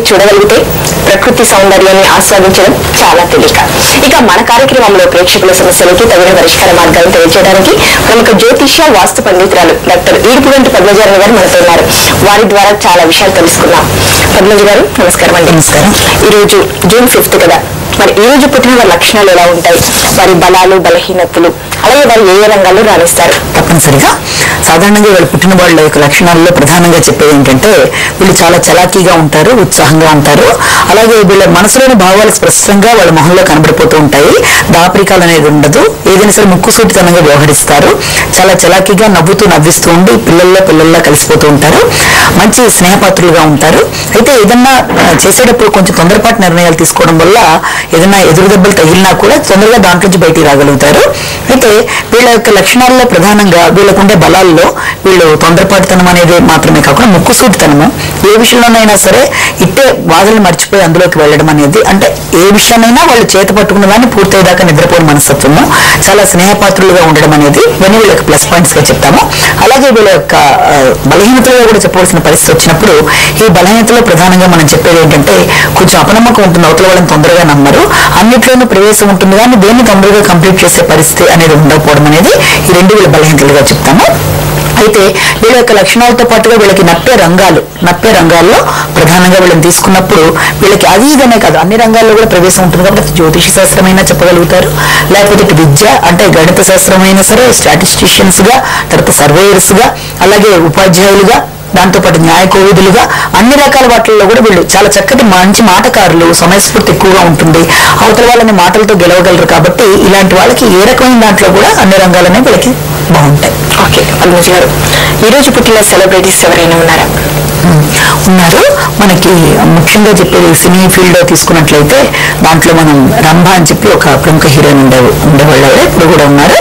చూడగలిగితే ప్రకృతి సౌందర్యాన్ని ఆస్వాదించడం చాలా తేలిక. ఇక మన కార్యక్రమంలో ప్రేక్షకుల సమస్యలకి తగిన పరిష్కార మార్గాలను తెలియజేయడానికి ప్రముఖ జ్యోతిష్య వాస్తు పండితురాలు డాక్టర్ ఈడుపుగంటి పద్మజారాణి గారు మనతో ఉన్నారు. వారి ద్వారా చాలా విషయాలు తెలుసుకున్నాం. పద్మజ గారు నమస్కారం అండి. నమస్కారం. ఈ రోజు జూన్ 5 కదా, మరి ఈ రోజు పుట్టిన వారి లక్షణాలు ఎలా ఉంటాయి, వారి బలాలు బలహీనతలు, అలాగే వారు ఏ రంగాల్లో రాణిస్తారు? తప్పనిసరిగా సాధారణంగా వీళ్ళు పుట్టిన వాళ్ళ యొక్క లక్షణాల్లో ప్రధానంగా చెప్పేది ఏంటంటే వీళ్ళు చాలా చలాకీగా ఉంటారు, ఉత్సాహంగా ఉంటారు. అలాగే వీళ్ళ మనసులోని భావాలు స్పష్టంగా వాళ్ళ మొహంలో కనబడిపోతూ ఉంటాయి. దాపరికాలు అనేది ఉండదు. ఏదైనా సరే ముక్కుసూటితనంగా వ్యవహరిస్తారు. చాలా చలాకీగా నవ్విస్తూ ఉండి పిల్లల్లో కలిసిపోతూ ఉంటారు. మంచి స్నేహపాత్రులుగా ఉంటారు. అయితే ఏదన్నా చేసేటప్పుడు కొంచెం తొందరపాటు నిర్ణయాలు తీసుకోవడం వల్ల ఏదైనా ఎదురు దెబ్బలు తగిలినా కూడా తొందరగా దాంట్లో నుంచి బయటికి రాగలుగుతారు. అయితే వీళ్ళ యొక్క లక్షణాల్లో ప్రధానంగా వీళ్ళకుండే బలాల్లో వీళ్ళు తొందరపాటుతనం అనేది మాత్రమే కాకుండా ముక్కుసూటితనము, ఏ విషయంలోనైనా సరే ఇట్టే బాధలు మర్చిపోయి అందులోకి వెళ్ళడం అనేది, అంటే ఏ విషయాన్నైనా వాళ్ళు చేత పట్టుకున్న దాన్ని పూర్తయ్యేదాకా నిద్రపోని మనస్తత్వము, చాలా స్నేహపాత్రులుగా ఉండడం అనేది ఇవన్నీ వీళ్ళ యొక్క ప్లస్ పాయింట్స్ గా చెప్తాము. అలాగే వీళ్ళ యొక్క బలహీనతలుగా కూడా చెప్పవలసిన పరిస్థితి వచ్చినప్పుడు ఈ బలహీనతలో ప్రధానంగా మనం చెప్పేది ఏంటంటే కొంచెం అపనమ్మకం ఉంటుంది. అవతల వాళ్ళని తొందరగా నమ్మరు. అన్నిట్లోనూ ప్రవేశం ఉంటుంది కానీ దేన్ని తొందరగా కంప్లీట్ చేసే పరిస్థితి అనేది ఉండకపోవడం అనేది ఈ రెండు వీళ్ళ బలహీనతలుగా చెప్తాము. అయితే వీళ్ళ యొక్క లక్షణాలతో పాటుగా వీళ్ళకి నప్పే రంగాల్లో ప్రధానంగా వీళ్ళని తీసుకున్నప్పుడు వీళ్ళకి అది ఇదనే కాదు అన్ని రంగాల్లో కూడా ప్రవేశం ఉంటుంది. కాబట్టి జ్యోతిష శాస్త్రమైనా చెప్పగలుగుతారు, లేకపోతే విద్య అంటే గణిత శాస్త్రమైనా సరే, స్టాటిస్టిషియన్స్ గా, తర్వాత సర్వేయర్స్ గా, అలాగే ఉపాధ్యాయులుగా, దాంతోపాటు న్యాయ కోవిదులుగా అన్ని రకాల వాటిల్లో కూడా వీళ్ళు చాలా చక్కటి మంచి మాటకారులు, సమయస్ఫూర్తి ఎక్కువగా ఉంటుంది. అవతల వాళ్ళని మాటలతో గెలవగలరు. కాబట్టి ఇలాంటి వాళ్ళకి ఏ రకమైన దాంట్లో కూడా అన్ని రంగాలనే వీళ్ళకి బాగుంటాయి. ఓకే పద్మజ గారు, ఈ రోజు పుట్టిన సెలబ్రిటీస్ ఎవరైనా ఉన్నారా? ఉన్నారు. మనకి ముఖ్యంగా చెప్పేది సినీ ఫీల్డ్ లో తీసుకున్నట్లయితే దాంట్లో మనం రంభ అని చెప్పి ఒక ప్రముఖ హీరోయిన్ ఉండేవాళ్ళు ఇప్పుడు కూడా ఉన్నారు.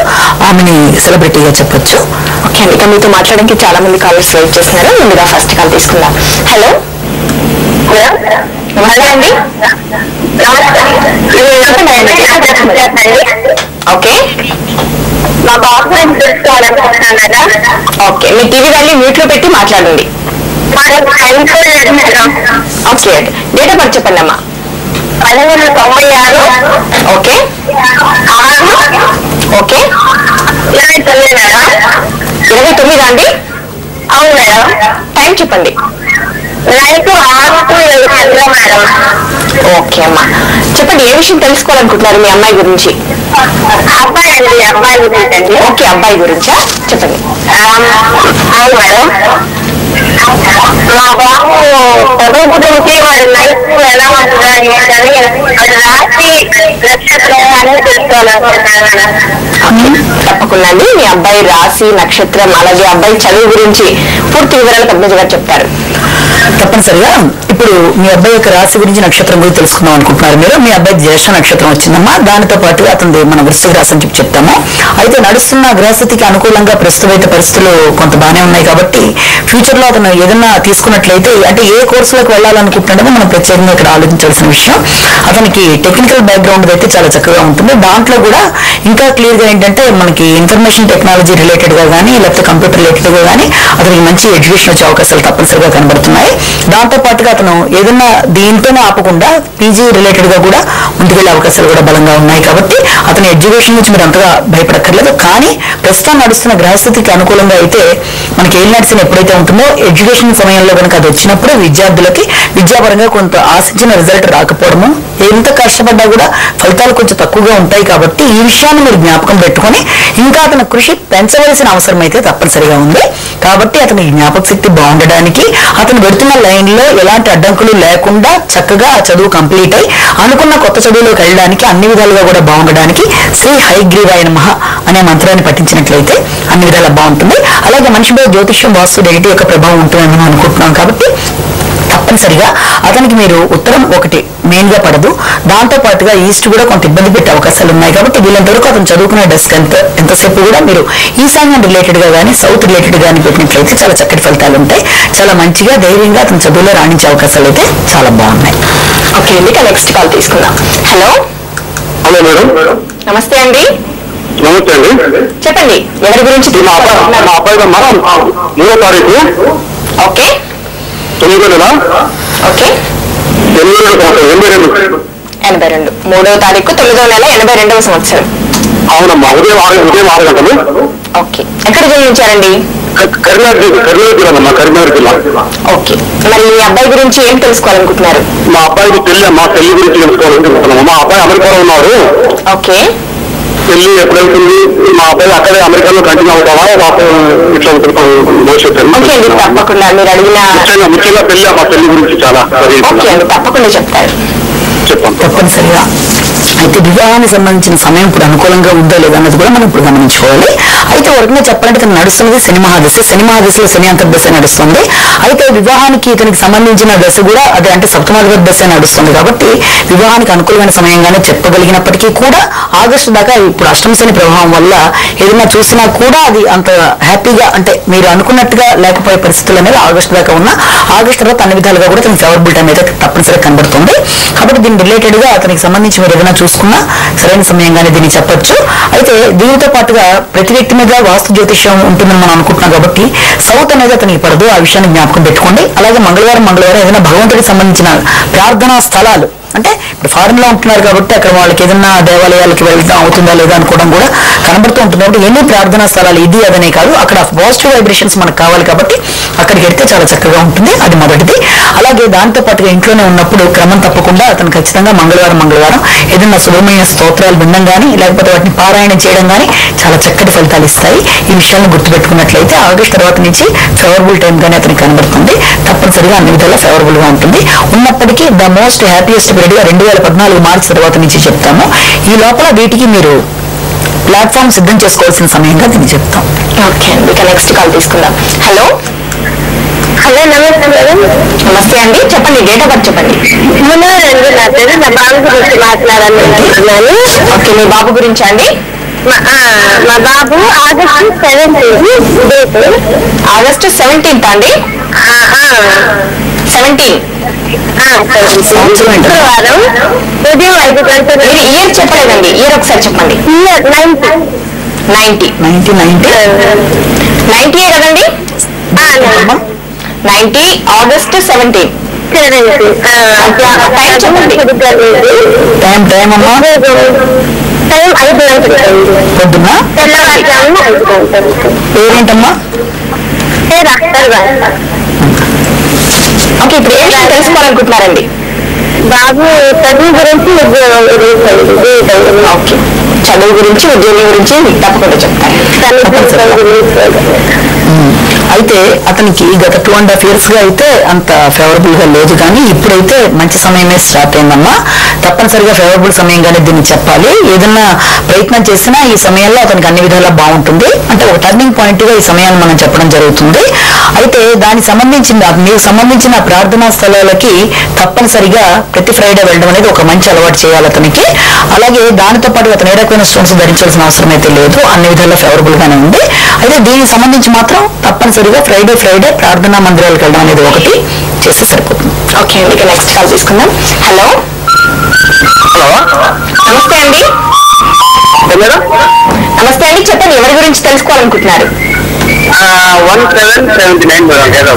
ఆమెని సెలబ్రిటీగా చెప్పొచ్చు. ఓకే అండి, ఇక మీతో మాట్లాడడానికి చాలా మంది కాలర్స్ వెయిట్ చేస్తున్నారు. ముందుగా ఫస్ట్ కాల్ తీసుకుందాం. హలో నమస్తే అండి. ఓకే మా బాబు తెలుసుకోవాలనుకుంటున్నాను కదా. ఓకే, మీ టీవీ వాల్యూ మ్యూట్ లో పెట్టి మాట్లాడండి. ఓకే, డేట్ ఆఫ్ బర్త్ చెప్పండి అమ్మా. 1996. ఓకే 6. Okay 29 madam. 29 అండి? అవును మేడం. టైం చెప్పండి. Night 6 to 7 madam. ఓకే అమ్మా, చెప్పండి ఏ విషయం తెలుసుకోవాలనుకుంటున్నారు మీ అమ్మాయి గురించి? అబ్బాయి అండి, అబ్బాయి గురించి అండి. ఓకే, అబ్బాయి గురించా, చెప్పండి. అవును మేడం. మా బాబు చదువు గురించి వాడి లైఫ్ ఎలా ఉంటుందని అది రాసి నక్షత్రం అనేది తెలుసుకోవాలనుకుంటున్నాను మేడం. తప్పకుండా అండి, మీ అబ్బాయి రాశి నక్షత్రం అలాగే అబ్బాయి చదువు గురించి పూర్తి వివరాలు పద్మజ గారు చెప్తారు. తప్పనిసరిగా ఇప్పుడు మీ అబ్బాయి యొక్క రాశి గురించి నక్షత్రం గురించి తెలుసుకుందాం అనుకుంటున్నారు మీరు. మీ అబ్బాయి జ్యేష్ఠ నక్షత్రం వచ్చిందమ్మా. దానితో పాటుగా అతను మన వృశ్చిక రాశి అని చెప్పి చెప్తాము. అయితే నడుస్తున్న గ్రహస్థితికి అనుకూలంగా ప్రస్తుత పరిస్థితులు కొంత బాగానే ఉన్నాయి. కాబట్టి ఫ్యూచర్ లో అతను ఏదన్నా తీసుకున్నట్లయితే అంటే ఏ కోర్సులకు వెళ్ళాలనుకుంటున్నాడో మనం ప్రత్యేకంగా ఇక్కడ ఆలోచించాల్సిన విషయం. అతనికి టెక్నికల్ బ్యాక్గ్రౌండ్ అయితే చాలా చక్కగా ఉంటుంది. దాంట్లో కూడా ఇంకా క్లియర్ గా ఏంటంటే మనకి ఇన్ఫర్మేషన్ టెక్నాలజీ రిలేటెడ్ గా కానీ లేకపోతే కంప్యూటర్ రిలేటెడ్ గా కానీ అతనికి మంచి ఎడ్యుకేషన్ వచ్చే అవకాశాలు తప్పనిసరిగా కనబడుతున్నాయి. దాంతో పాటుగా అతను ఏదన్నా దీంతోనే ఆపకుండా పీజీ రిలేటెడ్ గా కూడా ముందుకెళ్లే అవకాశాలు కూడా బలంగా ఉన్నాయి. కాబట్టి అతని ఎడ్యుకేషన్ నుంచి మీరు అంతగా భయపడక్కర్లేదు. కానీ ప్రస్తుతం నడుస్తున్న గ్రహస్థితికి అనుకూలంగా అయితే మనకి ఏం నడిచిన ఎప్పుడైతే ఉంటుందో ఎడ్యుకేషన్ సమయంలో కనుక అది వచ్చినప్పుడు విద్యార్థులకి విద్యాపరంగా కొంత ఆశించిన రిజల్ట్ రాకపోవడము, ఎంత కష్టపడ్డా కూడా ఫలితాలు కొంచెం తక్కువగా ఉంటాయి. కాబట్టి ఈ విషయాన్ని మీరు జ్ఞాపకం పెట్టుకుని ఇంకా అతని కృషి పెంచవలసిన అవసరం అయితే తప్పనిసరిగా ఉంది. కాబట్టి అతని జ్ఞాపక శక్తి బాగుండడానికి అతను పెడుతున్న లైన్ లో ఎలాంటి అడ్డంకులు లేకుండా చక్కగా ఆ చదువు కంప్లీట్ అయి అనుకున్న కొత్త చదువులోకి వెళ్ళడానికి అన్ని విధాలుగా కూడా బాగుండడానికి శ్రీ హయగ్రీవాయ నమః అనే మంత్రాన్ని పఠించినట్లయితే అన్ని విధాలా బాగుంటుంది. అలాగే మనిషిపై జ్యోతిష్యం వాస్తు నెగిటివ్ యొక్క ప్రభావం ఉంటుందని మనం అనుకుంటున్నాం. కాబట్టి తప్పనిసరిగా అతనికి మీరు ఉత్తరం ఒకటి మెయిన్ గా పడదు. దాంతో పాటుగా ఈస్ట్ కూడా కొంత ఇబ్బంది పెట్టే అవకాశాలు ఉన్నాయి. కాబట్టి వీళ్ళంత వరకు అతను చదువుకునే డెస్క్ ఎంతసేపు కూడా మీరు ఈశాన్యం రిలేటెడ్ గా కానీ సౌత్ రిలేటెడ్ గానీ పెట్టినట్లయితే చాలా చక్కటి ఫలితాలు ఉంటాయి. చాలా మంచిగా ధైర్యంగా అతను చదువులో రాణించే అవకాశాలు అయితే చాలా బాగున్నాయి. ఓకే అండి, నెక్స్ట్ కాల్ తీసుకుందాం. Hello hello madam. నమస్తే అండి. నమస్తే అండి. చెప్పండి ఎవరి గురించి? మా అబ్బాయి 3వ తారీఖు ఓకే 9వ నెల ఓకే 82. 82 3వ తారీఖు 9వ నెల 82వ సంవత్సరం. అవునమ్మా, ఉదయం 6 గంటలు. ఓకే, ఎక్కడ జన్మించారండి? కరీంనగర్ జిల్లా. ఓకే, మరి మీ అబ్బాయి గురించి ఏం తెలుసుకోవాలనుకుంటున్నారు? మా అబ్బాయికి పెళ్లి గురించి తెలుసుకోవాలనుకుంటున్నాము. మా అబ్బాయి అమెరికాలో ఉన్నారు. ఓకే, పెళ్లి ఎప్పుడవుతుంది? మా అబ్బాయి అక్కడే అమెరికాలో కంటిన్యూ అవుతావా ఇట్లా భవిష్యత్తు? ఓకే అండి, తప్పకుండా మీరు అడిగిన ముఖ్యంగా మా పెళ్లి గురించి చాలా ఓకే అండి, తప్పకుండా చెప్తారు. చెప్పండి. తప్పనిసరిగా. అయితే వివాహానికి సంబంధించిన సమయం ఇప్పుడు అనుకూలంగా ఉందో లేదో అన్నది కూడా మనం ఇప్పుడు గమనించుకోవాలి. అయితే వర్గంగా చెప్పాలంటే ఇతను నడుస్తున్నది శని మహాదశ. శని మహాదశలో శని అంతర్దశ నడుస్తుంది. అయితే వివాహానికి ఇతనికి సంబంధించిన దశ కూడా అదే, అంటే సప్తమాధిపతి దశ నడుస్తుంది. కాబట్టి వివాహానికి అనుకూలమైన సమయంగానే చెప్పగలిగినప్పటికీ కూడా ఆగస్టు దాకా ఇప్పుడు అష్టమ శని ప్రభావం వల్ల ఏదైనా చూసినా కూడా అది అంత హ్యాపీగా, అంటే మీరు అనుకున్నట్టుగా లేకపోయే పరిస్థితులు అనేది ఆగస్టు దాకా ఉన్న, ఆగస్టు తర్వాత అన్ని విధాలుగా కూడా అతనికి ఫేవరబుల్ టైం అయితే తప్పనిసరిగా కనబడుతుంది. కాబట్టి దీని రిలేటెడ్ గా అతనికి సంబంధించి మీరు ఏదైనా చూసుకున్నా సరైన సమయంగానే దీన్ని చెప్పొచ్చు. అయితే దీనితో పాటుగా ప్రతి వ్యక్తి మీద వాస్తు జ్యోతిష్యం ఉంటుందని మనం అనుకుంటున్నాం. కాబట్టి సౌత్ అనేది అతనికి పడదు, ఆ విషయాన్ని జ్ఞాపకం పెట్టుకోండి. అలాగే మంగళవారం ఏదైనా భగవంతుడికి సంబంధించిన ప్రార్థనా స్థలాలు, అంటే ఇప్పుడు ఫారెన్ లో ఉంటున్నారు కాబట్టి అక్కడ వాళ్ళకి ఏదైనా దేవాలయాలకి వెళ్తాం అవుతుందా లేదా అనుకోవడం కూడా కనబడుతూ ఉంటుంది. కాబట్టి ఎన్ని ప్రార్థనా స్థలాలు ఇది అదనే కాదు, అక్కడ పాజిటివ్ వైబ్రేషన్స్ మనకు కావాలి కాబట్టి అక్కడికి వెళ్తే చాలా చక్కగా ఉంటుంది. అది మొదటిది. అలాగే దాంతో పాటుగా ఇంట్లోనే ఉన్నప్పుడు క్రమం తప్పకుండా అతను ఖచ్చితంగా మంగళవారం ఏదైనా సుబ్రహ్మణ్య స్తోత్రాలు వినడం కానీ లేకపోతే వాటిని పారాయణం చేయడం కానీ చాలా చక్కటి ఫలితాలు ఇస్తాయి. ఈ విషయాన్ని గుర్తుపెట్టుకున్నట్లయితే ఆగస్టు తర్వాత నుంచి ఫేవరబుల్ టైం గానీ అతనికి కనబడుతుంది. తప్పనిసరిగా అన్ని విధాలా ఫేవరబుల్ గా ఉంటుంది. ఉన్నప్పటికీ ద మోస్ట్ హ్యాపీయెస్ట్ పీరియడ్ 2014 మార్చి తర్వాత నుంచి చెప్తాము. ఈ లోపల వీటికి మీరు ప్లాట్ఫామ్ సిద్ధం చేసుకోవాల్సిన సమయంగా దీన్ని చెప్తాం. ఓకే అండి, ఇక నెక్స్ట్ కాల్ తీసుకుందాం. హలో నమస్తే మేడం. నమస్తే అండి, చెప్పండి, డేట్ ఆఫ్ బర్త్ చెప్పండి. మునవరండి నా పేరు. నా బాబు గురించి మాట్లాడాలనుకుంటున్నాను. ఓకే, మీ బాబు గురించా అండి? మా బాబు ఆగస్టు 17 డేట్. ఆగస్టు 17th అండి? 17 శుక్రవారం ఉదయం 5 గంటలు. ఇయర్ చెప్పలేదండి, ఇయర్ ఒకసారి చెప్పండి. ఇయర్ 90 కదండి? 90 ఆగస్టు 17. టైం చెప్పండి. టైం అమ్మా టైం 5 గంటలు పొద్దున్న. తెల్లవారుజామున 5 గంటలు. పేరేంటమ్మా? పేరు అఖ్తర్ గారు. ఓకే, ఇప్పుడు ఏం తెలుసుకోవాలనుకుంటున్నారండి? బాబు చదువు గురించి ఉద్యోగం గురించి. ఓకే, చదువు గురించి ఉద్యోగం గురించి తప్పకుండా చెప్తారు. అయితే అతనికి గత 2.5 years గా అయితే అంత ఫేవరబుల్ గా లేదు, కానీ ఇప్పుడైతే మంచి సమయమే స్టార్ట్ అయిందమ్మా. తప్పనిసరిగా ఫేవరబుల్ సమయంగానే దీన్ని చెప్పాలి. ఏదన్నా ప్రయత్నం చేసినా ఈ సమయంలో అతనికి అన్ని విధాలా బాగుంటుంది. అంటే ఒక టర్నింగ్ పాయింట్ గా ఈ సమయాన్ని మనం చెప్పడం జరుగుతుంది. అయితే దానికి సంబంధించిన మీకు సంబంధించిన ప్రార్థనా స్థలాలకి తప్పనిసరిగా ప్రతి ఫ్రైడే వెళ్ళడం అనేది ఒక మంచి అలవాటు చేయాలి అతనికి. అలాగే దానితో పాటు అతను ఏ రకమైన స్టోన్స్ ధరించాల్సిన అవసరం అయితే లేదు, అన్ని విధాలా ఫేవరబుల్ గానే ఉంది. అయితే దీనికి సంబంధించి మాత్రం తప్పనిసరిగా ఫ్రైడే ప్రార్థనా మందిరాలకు వెళ్ళడం అనేది ఒకటి చేస్తే సరిపోతుంది. ఓకే అండి, ఇక నెక్స్ట్ కాల్ తీసుకుందాం. హలో నమస్తే అండి. నమస్తే అండి, చెప్పండి, ఎవరి గురించి తెలుసుకోవాలనుకుంటున్నారు? 1779 మేడం.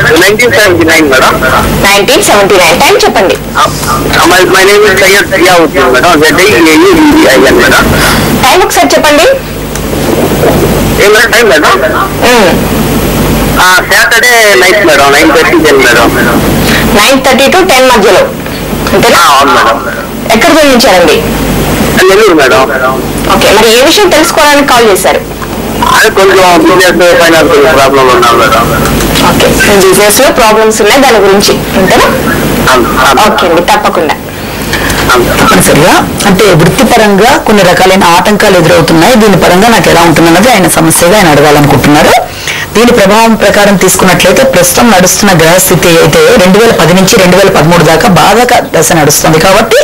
1979 మేడం. 1979 టైం చెప్పండి. My name is Syed Ziauddin madam. ZIAUDDIN madam. Time ఒకసారి చెప్పండి. ఏ madam time madam? Saturday night madam, 9:30 madam. 9:30 to 10 మధ్యలో అంతేనా? అవును మేడం. ఎక్కడ జన్మించారండి? నెల్లూరు మేడం. ఓకే, మరి ఏ విషయం తెలుసుకోవడానికి కాల్ చేశారు? అదే కొంచెం బిజినెస్ ఫైనాన్షియల్ ప్రాబ్లం ఉన్నాం మేడం. ఓకే, బిజినెస్ లో ప్రాబ్లమ్స్ ఉన్నాయి, దాని గురించి అంతేనా? ఓకే అండి, తప్పకుండా. తప్పనిసరిగా అంటే వృత్తిపరంగా కొన్ని రకాలైన ఆటంకాలు ఎదురవుతున్నాయి. దీని పరంగా నాకు ఎలా ఉంటుందన్నది ఆయన సమస్యగా ఆయన అడగాలనుకుంటున్నారు. దీని ప్రభావం ప్రకారం తీసుకున్నట్లయితే ప్రస్తుతం నడుస్తున్న గ్రహస్థితి అయితే 2010 నుంచి 2013 దాకా బాధక దశ నడుస్తుంది. కాబట్టి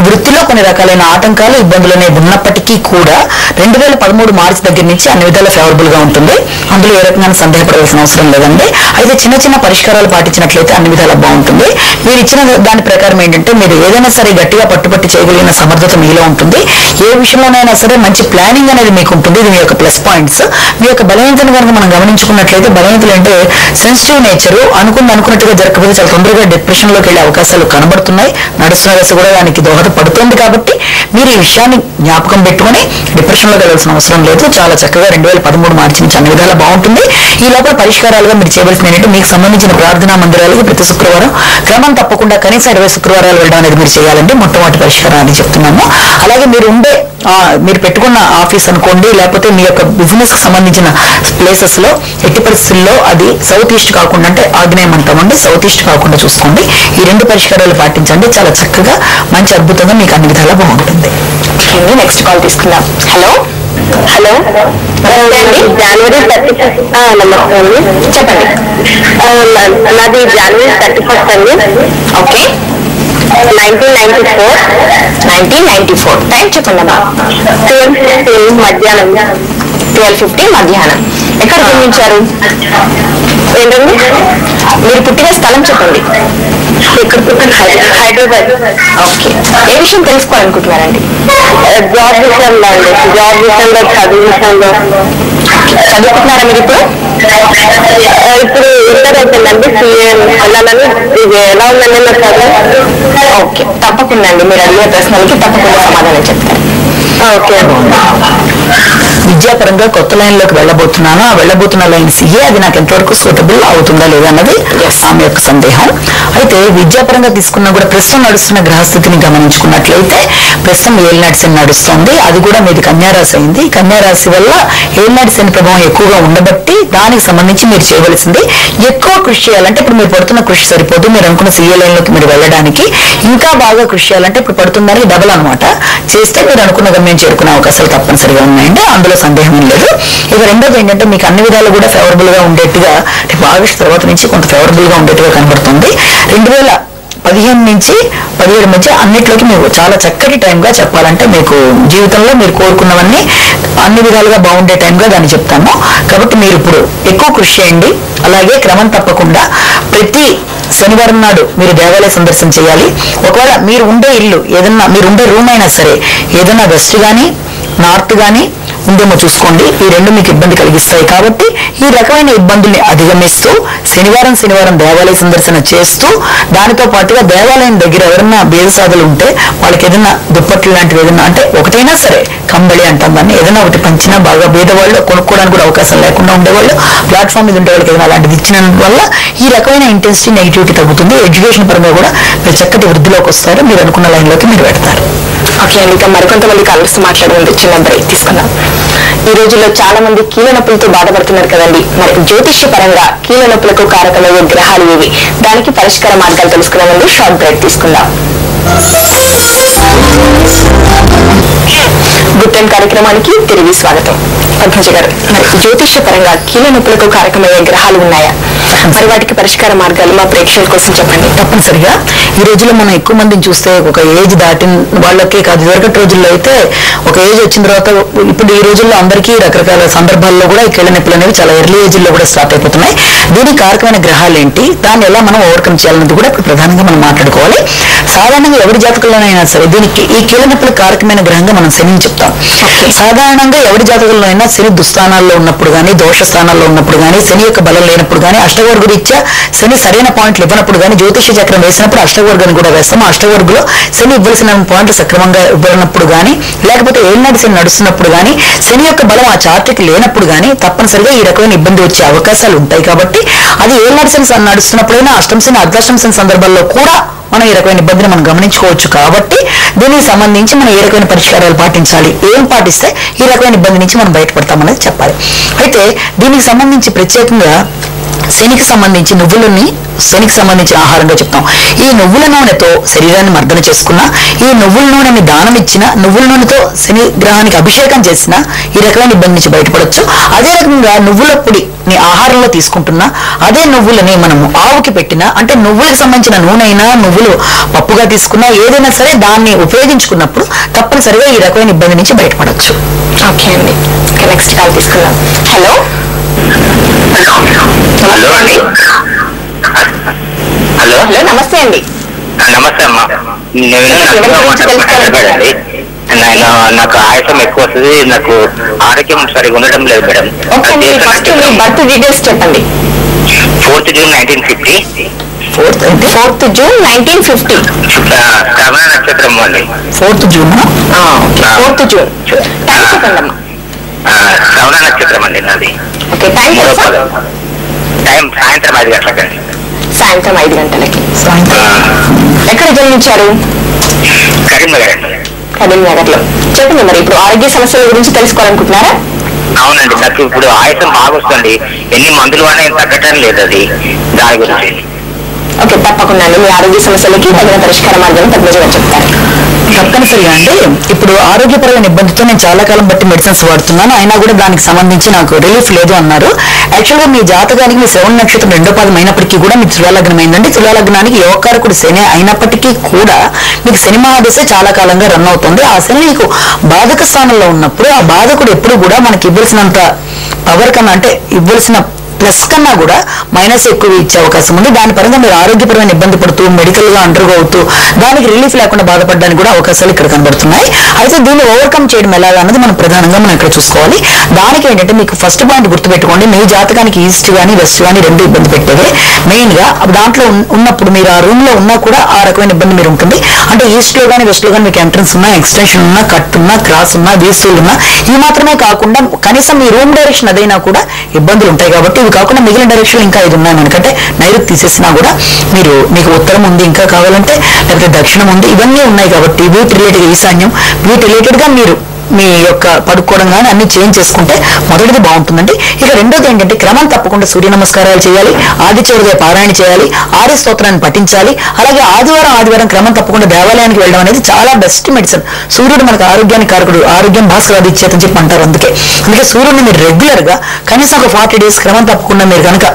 వృత్తిలో కొన్ని రకాలైన ఆటంకాలు ఇబ్బందులు అనేవి ఉన్నప్పటికీ కూడా 2013 మార్చి దగ్గర నుంచి అన్ని విధాలా ఫేవరబుల్ గా ఉంటుంది. అందులో ఏ రకంగా సందేహపడాల్సిన అవసరం లేదండి. అయితే చిన్న పరిష్కారాలు పాటించినట్లయితే అన్ని విధాలా బాగుంటుంది. మీరు ఇచ్చిన దాని ప్రకారం ఏంటంటే మీరు ఏదైనా సరే గట్టిగా పట్టుబట్టి చేయగలిగిన సమర్థత మీలో ఉంటుంది. ఏ విషయంలోనైనా సరే మంచి ప్లానింగ్ అనేది మీకు ఉంటుంది. ఇది మీ యొక్క ప్లస్ పాయింట్స్. మీ యొక్క బలహీనతను కనుక మనం గమనించుకుంటే గమనించుకున్నట్లయితే బలవంతులు అంటే సెన్సిటివ్ నేచర్, అనుకున్నట్టుగా జరగకపోతే చాలా తొందరగా డిప్రెషన్ లోకి వెళ్ళే అవకాశాలు కనబడుతున్నాయి. నడుస్తున్న దశ కూడా దానికి దోహదపడుతుంది. కాబట్టి మీరు ఈ విషయాన్ని జ్ఞాపకం పెట్టుకుని డిప్రెషన్ లోకి వెళ్ళాల్సిన అవసరం లేదు. చాలా చక్కగా 2013 మార్చి నుంచి అన్ని విధాలా బాగుంటుంది. ఈ లోపల పరిష్కారాలుగా మీరు చేయవలసిన ఏంటంటే మీకు సంబంధించిన ప్రార్థనా మందిరాలకు ప్రతి శుక్రవారం క్రమం తప్పకుండా కనీసం 20 శుక్రవారాలు వెళ్ళడం అనేది మీరు చేయాలండి. మొట్టమొదటి పరిష్కారం అని చెప్తున్నాము. అలాగే మీరు పెట్టుకున్న ఆఫీస్ అనుకోండి, లేకపోతే మీ యొక్క బిజినెస్ కి సంబంధించిన ప్లేసెస్ లో ఎట్టి పరిస్థితుల్లో అది సౌత్ ఈస్ట్ కాకుండా, అంటే ఆగ్నేయం అంటామండి, సౌత్ ఈస్ట్ కాకుండా చూసుకోండి. ఈ 2 పరిష్కారాలు పాటించండి. చాలా చక్కగా మంచి అద్భుతంగా మీకు అన్ని విధాలా బాగుంటుంది. నెక్స్ట్ కాల్ తీసుకుందాం. హలో హలో జనవరి 31. నమస్తే అండి, చెప్పండి. నాది జనవరి 31 అండి. ఓకే, 1994. టైం చెప్పండి అమ్మా. 12:15 మధ్యాహ్నం. 12:15 మధ్యాహ్నం. ఎక్కడ జన్మించారు? ఏంటండి? మీరు పుట్టిన స్థలం చెప్పండి. హైదరాబాద్. ఓకే, ఏ విషయం తెలుసుకోవాలనుకుంటున్నారండి? జాబ్ విషయంలో అండి. జాబ్ విషయంలో, చదువు విషయంలో. చదువుకుంటున్నారా మీరు ఇప్పుడు? ఇప్పుడు ఇంటర్ అయిపోయిందండి. సీఏ వెళ్ళాలని. ఇది ఎలా ఉందండి నా చదువు? ఓకే, తప్పకుండా అండి. మీరు అడిగిన ప్రశ్నలకి తప్పకుండా సమాధానం చెప్తారు. ఓకే. విద్యాపరంగా కొత్త లైన్ లోకి వెళ్ళబోతున్నాను. ఆ వెళ్ళబోతున్న లైన్ సిఏ, అది నాకు ఎంతవరకు సూటబుల్ అవుతుందా లేదా అన్నది ఆమె యొక్క సందేహం. అయితే విద్యాపరంగా తీసుకున్నా కూడా ప్రస్తుతం నడుస్తున్న గ్రహస్థితిని గమనించుకున్నట్లయితే ప్రస్తుతం ఏలినాటి శని నడుస్తుంది. అది కూడా మీది కన్యారాశి అయింది. కన్యారాశి వల్ల ఏలినాటి శని ప్రభావం ఎక్కువగా ఉండబట్టి దానికి సంబంధించి మీరు చేయవలసింది ఎక్కువ కృషి చేయాలంటే, ఇప్పుడు మీరు పడుతున్న కృషి సరిపోదు. మీరు అనుకున్న సిఏ లైన్ లోకి మీరు వెళ్ళడానికి ఇంకా బాగా కృషి చేయాలంటే ఇప్పుడు పడుతుందని డబల్ అనమాట చేస్తే మీరు అనుకున్న గమ్యం చేరుకునే అవకాశాలు తప్పనిసరిగా ఉన్నాయండి. అందులో సందేహం లేదు. ఇక రెండోది ఏంటంటే మీకు అన్ని విధాలు కూడా ఫేవరబుల్ గా ఉండేట్టుగా, ఆగస్టు తర్వాత నుంచి కొంత ఫేవరబుల్ గా ఉండేట్టుగా కనబడుతుంది. 2015 నుంచి 17 మధ్య అన్నిట్లోకి మీకు చాలా చక్కటి టైంగా చెప్పాలంటే, మీకు జీవితంలో మీరు కోరుకున్నవన్నీ అన్ని విధాలుగా బాగుండే టైంగా దాన్ని చెప్తాను. కాబట్టి మీరు ఇప్పుడు ఎక్కువ కృషి చేయండి. అలాగే క్రమం తప్పకుండా ప్రతి శనివారం నాడు మీరు దేవాలయ సందర్శన చేయాలి. ఒకవేళ మీరు ఉండే ఇల్లు ఏదన్నా, మీరు ఉండే రూమ్ అయినా సరే ఏదన్నా వెస్ట్ కానీ నార్త్ కానీ ఉందేమో చూసుకోండి. ఈ 2 మీకు ఇబ్బంది కలిగిస్తాయి. కాబట్టి ఈ రకమైన ఇబ్బందుల్ని అధిగమిస్తూ శనివారం దేవాలయ సందర్శన చేస్తూ, దానితో పాటుగా దేవాలయం దగ్గర ఎవరన్నా బేదసాదులు ఉంటే వాళ్ళకి ఏదైనా దుప్పట్లు లాంటివి ఏదైనా, అంటే ఒకటైనా సరే కంబళి అంటాం దాన్ని, ఏదైనా ఒకటి పంచినా బాగా బేదవాళ్ళు కొనుక్కోవడానికి కూడా అవకాశం లేకుండా ఉండేవాళ్ళు, ప్లాట్ఫామ్ మీద ఉండే వాళ్ళకి ఏదైనా అలాంటిది ఇచ్చిన వల్ల ఈ రకమైన ఇంటెన్సిటీ, నెగిటివిటీ తగ్గుతుంది. ఎడ్యుకేషన్ పరంగా కూడా మీరు చక్కటి వృద్ధిలోకి వస్తారు. మీరు అనుకున్న లైన్లోకి మీరు పెడతారు. ఓకే అండి, ఇంకా మరికొంతమంది కాలర్స్ మాట్లాడేందుకు చిన్న బ్రేక్ తీసుకుందాం. ఈ రోజుల్లో చాలా మంది కీళ్ళ నొప్పులతో బాధపడుతున్నారు కదండి. మరి జ్యోతిష్య పరంగా కీళ్ళ నొప్పులకు కారకమయ్యే గ్రహాలు ఏవి, దానికి పరిష్కార మార్గాలు తెలుసుకున్నామండి. షార్ట్ బ్రేక్ తీసుకుందాం. గుడ్ టైం కార్యక్రమానికి తిరిగి స్వాగతం. పద్మజ గారు, మరి జ్యోతిష్య పరంగా కీళ్ళ నొప్పులకు కారకమయ్యే గ్రహాలు ఉన్నాయా? మరి వాటికి పరిష్కార మార్గాలు మా ప్రేక్షకుల కోసం చెప్పండి. తప్పనిసరిగా ఈ రోజుల్లో మనం ఎక్కువ మందిని చూస్తే ఒక ఏజ్ దాటిన వాళ్ళకే కాదు, ఇదివరకటి రోజుల్లో అయితే ఒక ఏజ్ వచ్చిన తర్వాత, ఇప్పుడు ఈ రోజుల్లో అందరికీ రకరకాల సందర్భాల్లో కూడా ఈ కీళ్ళ నొప్పులు అనేవి చాలా ఎర్లీ ఏజ్ లో కూడా స్టార్ట్ అయిపోతున్నాయి. దీనికి కారకమైన గ్రహాలు ఏంటి, దాన్ని ఎలా మనం ఓవర్కమ్ చేయాలన్నది కూడా ఇప్పుడు ప్రధానంగా మనం మాట్లాడుకోవాలి. సాధారణంగా ఎవరి జాతకంలోనైనా సరే దీనికి ఈ కీళ్ళ నొప్పుల కారకమైన గ్రహంగా మనం శనిని చెప్తాం. సాధారణంగా ఎవరి జాతకంలో అయినా శని దుస్థానాల్లో ఉన్నప్పుడు కానీ, దోష స్థానాల్లో ఉన్నప్పుడు కానీ, శని యొక్క బలం లేనప్పుడు కానీ, అష్టవర్గ రీత్యా శని సరైన పాయింట్లు ఇవ్వనప్పుడు కానీ, జ్యోతిష చక్రం వేసినప్పుడు అష్టవర్గాన్ని కూడా వేస్తాము. అష్టవర్గులో శని ఇవ్వాల్సిన పాయింట్లు సక్రమంగా ఇవ్వనప్పుడు కానీ, లేకపోతే ఏళ్ళనాటి శని నడుస్తున్నప్పుడు కానీ, శని యొక్క బలం ఆ చార్ట్కి లేనప్పుడు కానీ తప్పనిసరిగా ఈ రకమైన ఇబ్బంది వచ్చే అవకాశాలు ఉంటాయి. కాబట్టి అది ఏళ్ళనాటి శని నడుస్తున్నప్పుడైనా, అష్టమ శని అర్ధాష్టమ శని సందర్భాల్లో కూడా మనం ఈ రకమైన ఇబ్బందిని మనం గమనించుకోవచ్చు. కాబట్టి దీనికి సంబంధించి మనం ఏ రకమైన పరిష్కారాలు పాటించాలి, ఏం పాటిస్తే ఈ రకమైన ఇబ్బంది నుంచి మనం బయటపడతామనేది చెప్పాలి. అయితే దీనికి సంబంధించి ప్రత్యేకంగా శనికి సంబంధించి శనికి సంబంధించిన ఆహారంగా చెప్తాం. ఈ నువ్వుల నూనెతో శరీరాన్ని మర్దన చేసుకున్నా, ఈ నువ్వుల నూనెని దానం ఇచ్చిన, నువ్వుల నూనెతో శని గ్రహానికి అభిషేకం చేసిన ఈ రకమైన ఇబ్బంది నుంచి బయటపడవచ్చు. అదే రకంగా నువ్వుల పొడిని ఆహారంలో తీసుకుంటున్నా, అదే నువ్వులని మనము ఆవుకి పెట్టినా, అంటే నువ్వులకు సంబంధించిన నూనె అయినా, నువ్వులు పప్పుగా తీసుకున్నా, ఏదైనా సరే దాన్ని ఉపయోగించుకున్నప్పుడు తప్పనిసరిగా ఈ రకమైన ఇబ్బంది నుంచి బయటపడవచ్చు. ఓకే అండి, నెక్స్ట్ కాల్ తీసుకుందాం. హలో హలో నమస్తే అండి. నమస్తే అమ్మా. నాకు ఆయాసం ఎక్కువ వస్తుంది, నాకు ఆరోగ్యం సరిగా ఉండడం లేదు మేడం. ఓకే అండి, ఫస్ట్ మీ బర్త్ డీటెయిల్స్ చెప్పండి. 4th June 1950. 4th June 1950. శ్రవణ నక్షత్రం అండి. 4th June. 4th June. Time చెప్పండి అమ్మా. శ్రవణ నక్షత్రం అండి నాది. ఓకే, టైం టైం సాయంత్రం 5 గంటలకండి. సాయంత్రం 5 గంటలకి. ఎక్కడ జన్మించారు? కరీంనగర్ అండి. కరీంనగర్ లో. చెప్పండి మరి ఇప్పుడు ఆరోగ్య సమస్యల గురించి తెలుసుకోవాలనుకుంటున్నారా? అవునండి, నాకు ఇప్పుడు ఆయాసం బాగా వస్తుంది, ఎన్ని మందులు వాడినా ఏం తగ్గటం లేదు, అది దాని గురించి. ఓకే, తప్పకుండా అండి మీ ఆరోగ్య సమస్యలకి తగిన పరిష్కార మార్గం పద్మజ గారు చెప్తారు. తప్పనిసరిగా అండి. ఇప్పుడు ఆరోగ్యపరమైన ఇబ్బందితో నేను చాలా కాలం బట్టి మెడిసిన్స్ వాడుతున్నాను, అయినా కూడా దానికి సంబంధించి నాకు రిలీఫ్ లేదు అన్నారు. యాక్చువల్గా మీ జాతకానికి మీ శ్రవణ నక్షత్రం 2వ పాదం అయినప్పటికీ కూడా మీకు తులాలగ్నం అయిందండి. తులాలగ్నానికి యోగకారకుడు శని అయినప్పటికీ కూడా మీకు శని మహాదశ చాలా కాలంగా రన్ అవుతుంది. ఆ శని మీకు బాధక స్థానంలో ఉన్నప్పుడు ఆ బాధకుడు ఎప్పుడు కూడా మనకి ఇవ్వాల్సినంత పవర్ కన్నా, అంటే ఇవ్వాల్సిన ప్లస్ కన్నా కూడా మైనస్ ఎక్కువ ఇచ్చే అవకాశం ఉంది. దాని పరంగా మీరు ఆరోగ్యపరమైన ఇబ్బంది పడుతూ మెడికల్ గా అండర్గో అవుతూ దానికి రిలీఫ్ లేకుండా బాధపడడానికి కూడా అవకాశాలు ఇక్కడ కనబడుతున్నాయి. అయితే దీన్ని ఓవర్కమ్ చేయడం ఎలాగా అన్నది మనం ప్రధానంగా మనం ఇక్కడ చూసుకోవాలి. దానికి ఏంటంటే మీకు ఫస్ట్ పాయింట్ గుర్తుపెట్టుకోండి, మీ జాతకానికి ఈస్ట్ కానీ వెస్ట్ కానీ రెండు ఇబ్బంది పెట్టేవే మెయిన్ గా. దాంట్లో ఉన్నప్పుడు మీరు ఆ రూమ్ లో ఉన్నా కూడా ఆ రకమైన ఇబ్బంది మీరు ఉంటుంది. అంటే ఈస్ట్ లో కానీ వెస్ట్ లో కానీ మీకు ఎంట్రన్స్ ఉన్నా, ఎక్స్టెన్షన్ ఉన్నా, కట్ ఉన్నా, క్రాస్ ఉన్నా, వీస్తులు ఉన్నా, ఈ మాత్రమే కాకుండా కనీసం మీ రూమ్ డైరెక్షన్ అదైనా కూడా ఇబ్బందులు ఉంటాయి. కాబట్టి ఇవి కాకుండా మిగిలిన డైరెక్షన్ ఇంకా ఇది ఉన్నాయి. మనకంటే నైరుతి తీసేసినా కూడా మీకు ఉత్తరం ఉంది, ఇంకా కావాలంటే లేకపోతే దక్షిణం ఉంది, ఇవన్నీ ఉన్నాయి. కాబట్టి వీటి రిలేటెడ్ ఈశాన్యం, వీటి రిలేటెడ్ గా మీరు మీ యొక్క పడుకోవడం కానీ అన్ని చేంజ్ చేసుకుంటే మొదటిది బాగుంటుందండి. ఇక రెండోది ఏంటంటే క్రమం తప్పకుండా సూర్య నమస్కారాలు చేయాలి, ఆదిత్య హృదయ పారాయణ చేయాలి, ఆర్య స్తోత్రాన్ని పఠించాలి. అలాగే ఆదివారం క్రమం తప్పకుండా దేవాలయానికి వెళ్ళడం అనేది చాలా బెస్ట్ మెడిసిన్. సూర్యుడు మనకు ఆరోగ్యానికి కారకుడు, ఆరోగ్యం భాస్కరాది ఇచ్చేతని చెప్పి అంటారు. అందుకే సూర్యుడిని మీరు రెగ్యులర్ గా కనీసం ఒక 40 days క్రమం తప్పకుండా మీరు కనుక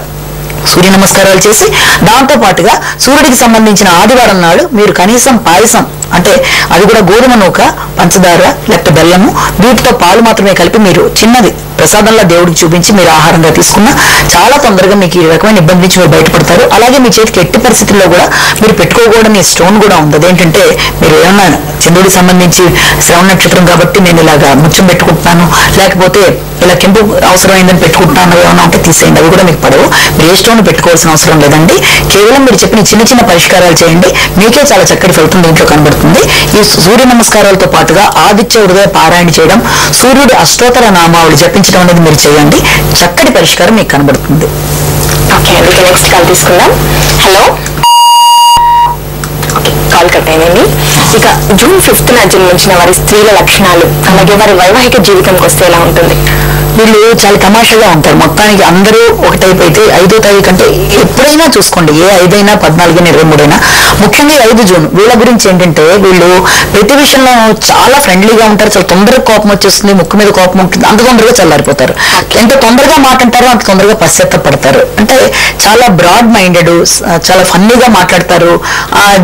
సూర్య నమస్కారాలు చేసి దాంతో పాటుగా సూర్యుడికి సంబంధించిన ఆదివారం నాడు మీరు కనీసం పాయసం, అంటే అది కూడా గోధుమ నూక, పంచదార లేకపోతే బెల్లము, వీటితో పాలు మాత్రమే కలిపి మీరు చిన్నది ప్రసాదంలో దేవుడికి చూపించి మీరు ఆహారంగా తీసుకున్నా చాలా తొందరగా మీకు ఈ రకమైన ఇబ్బంది నుంచి మీరు బయటపడతారు. అలాగే మీ చేతికి ఎట్టి పరిస్థితుల్లో కూడా మీరు పెట్టుకోకూడని స్టోన్ కూడా ఉంది. అదేంటంటే మీరు ఏమన్నా చంద్రుడికి సంబంధించి శ్రవణ నక్షత్రం కాబట్టి నేను ఇలాగా ముత్యం పెట్టుకుంటున్నాను, లేకపోతే ఇలా కెంపు అవసరమైందని పెట్టుకుంటున్నాను ఏమన్నా ఉంటే తీసేయండి, అవి కూడా మీకు పడవు. మీరు ఏ స్టోన్ పెట్టుకోవాల్సిన అవసరం లేదండి. కేవలం మీరు చెప్పిన చిన్న పరిష్కారాలు చేయండి, మీకే చాలా చక్కటి ఫలితం దీంట్లో కనబడుతుంది. ఈ సూర్య నమస్కారాలతో పాటుగా ఆదిత్య హృదయ పారాయణ చేయడం, సూర్యుడి అష్టోత్తర నామావళి జపించడం అనేది మీరు చేయండి, చక్కటి పరిష్కారం మీకు కనబడుతుంది. ఓకే అండి, నెక్స్ట్ కాల్ తీసుకుందాం. హలో, కాల్ కట్ అయిందండి. ఇక June 5th జన్మించిన వారి స్త్రీల లక్షణాలు అలాగే వారి వైవాహిక జీవితంకి వస్తే ఎలా ఉంటుంది? వీళ్ళు చాలా తమాషాగా ఉంటారు. మొత్తానికి అందరూ ఒకటైపోతే 5వ తారీఖు అంటే ఎప్పుడైనా చూసుకోండి, ఏ 5 అయినా 14 అయినా 23 అయినా, ముఖ్యంగా 5 జూన్ వీళ్ళ గురించి ఏంటంటే వీళ్ళు ప్రతి విషయంలో చాలా ఫ్రెండ్లీగా ఉంటారు. చాలా తొందరగా కోపం వచ్చేస్తుంది, ముక్కు మీద కోపం ఉంటుంది, అంత తొందరగా చల్లారిపోతారు. ఎంత తొందరగా మాట అంటారో అంత తొందరగా పశ్చాత్తపడతారు. అంటే చాలా బ్రాడ్ మైండెడ్, చాలా ఫన్నీగా మాట్లాడతారు.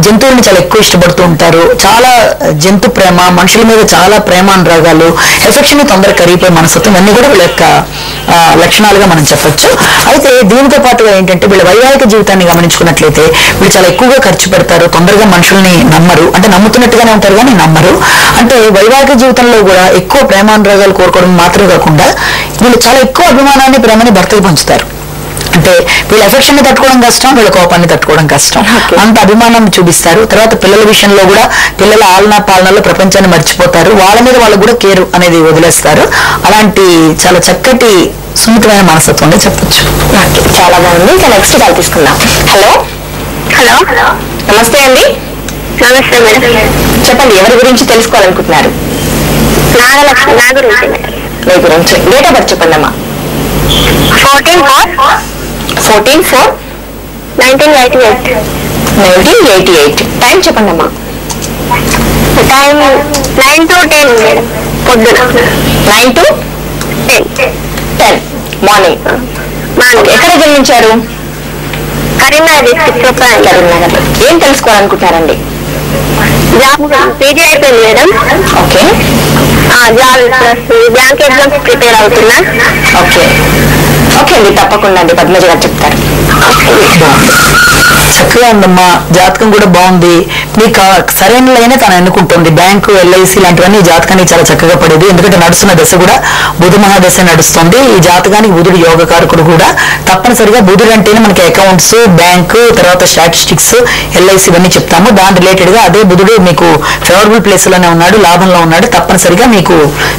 జంతువుల్ని చాలా ఎక్కువ ఇష్టపడుతూ ఉంటారు. చాలా జంతు ప్రేమ, మనుషుల మీద చాలా ప్రేమ అనురాగాలు, ఎఫెక్షన్ తొందరగా కరిగిపోయే మనస్తత్వం, అన్ని కూడా వీళ్ళ యొక్క లక్షణాలుగా మనం చెప్పొచ్చు. అయితే దీనితో పాటుగా ఏంటంటే వీళ్ళ వైవాహిక జీవితాన్ని గమనించుకున్నట్లయితే వీళ్ళు చాలా ఎక్కువగా ఖర్చు పెడతారు, తొందరగా మనుషుల్ని నమ్మరు, అంటే నమ్ముతున్నట్టుగానే ఉంటారు కానీ నమ్మరు. అంటే వైవాహిక జీవితంలో కూడా ఎక్కువ ప్రేమానురాగాలు కోరుకోవడం మాత్రమే కాకుండా వీళ్ళు చాలా ఎక్కువ అభిమానాన్ని, ప్రేమని భర్తకు పంచుతారు. అంటే వీళ్ళ ఎఫెక్షన్ ని తట్టుకోవడం కష్టం, వీళ్ళ కోపాన్ని తట్టుకోవడం కష్టం, అంత అభిమానాన్ని చూపిస్తారు. తర్వాత పిల్లల విషయంలో కూడా పిల్లల ఆలనా పాలనలో ప్రపంచాన్ని మర్చిపోతారు, వాళ్ళ మీద వాళ్ళు కూడా కేర్ అనేది వదిలేస్తారు. అలాంటి చాలా చక్కటి సున్నితమైన మనస్తత్వం చెప్పొచ్చు. చాలా బాగుంది. ఇంకా నెక్స్ట్ కాల్ తీసుకుందాం. హలో, నమస్తే అండి. నమస్తే మేడం. చెప్పండి, ఎవరి గురించి తెలుసుకోవాలనుకుంటున్నారు? నా గురించి. మీ గురించి. డేట్ ఆఫ్ బర్త్ చెప్పండి అమ్మా. 14/4/1988. 1988. టైం చెప్పండి అమ్మా. టైం 9 to 10 మేడం, పొద్దున 9 to 10 మార్నింగ్. ఎక్కడ జన్మించారు? కరీంనగర్ డిస్ట్రిక్ట్. కరీంనగర్. ఏం తెలుసుకోవాలనుకుంటున్నారండి? జాబ్ పీజీ అయిపోయింది madam. Okay. Job plus bank exams prepare అవుతున్నా. ఓకే అండి, తప్పకుండా అండి పద్మజ గారు చెప్తారు. చక్కగా ఉందమ్మా, జాతకం కూడా బాగుంది, మీకు సరైన లైనే తను ఎన్నుకుంటుంది. బ్యాంకు, ఎల్ఐసి లాంటివన్నీ ఈ జాతకానికి చాలా చక్కగా పడేది. ఎందుకంటే నడుస్తున్న దశ కూడా బుధ మహాదశ నడుస్తుంది. ఈ జాతకానికి బుధుడు యోగకారకుడు కూడా. తప్పనిసరిగా బుధుడు అంటేనే మనకి అకౌంట్స్, బ్యాంకు, తర్వాత స్టాటిస్టిక్స్, ఎల్ఐసి ఇవన్నీ చెప్తాము. దాని రిలేటెడ్ గా అదే బుధుడు మీకు ఫేవరబుల్ ప్లేస్ లోనే ఉన్నాడు, లాభంలో ఉన్నాడు. తప్పనిసరిగా మీకు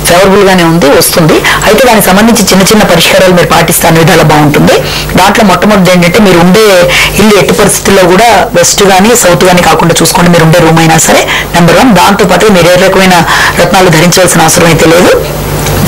ఫేవరబుల్ గానే ఉంది, వస్తుంది. అయితే దానికి సంబంధించి చిన్న చిన్న పరిష్కారాలు మీరు పాటిస్తే అన్ని విధాలా బాగుంటుంది. దాంట్లో మొట్టమొదటి ఏంటంటే మీరు ఉండే ఇల్లు ఎట్టి పరిస్థితుల్లో కూడా వెస్ట్ గానీ సౌత్ గానీ కాకుండా చూసుకోండి. మీరు ఉండే రూమ్ అయినా సరే నెంబర్ 1. దాంతో పాటు మీరు ఏ రకమైన రత్నాలు ధరించవలసిన అవసరం అయితే లేదు.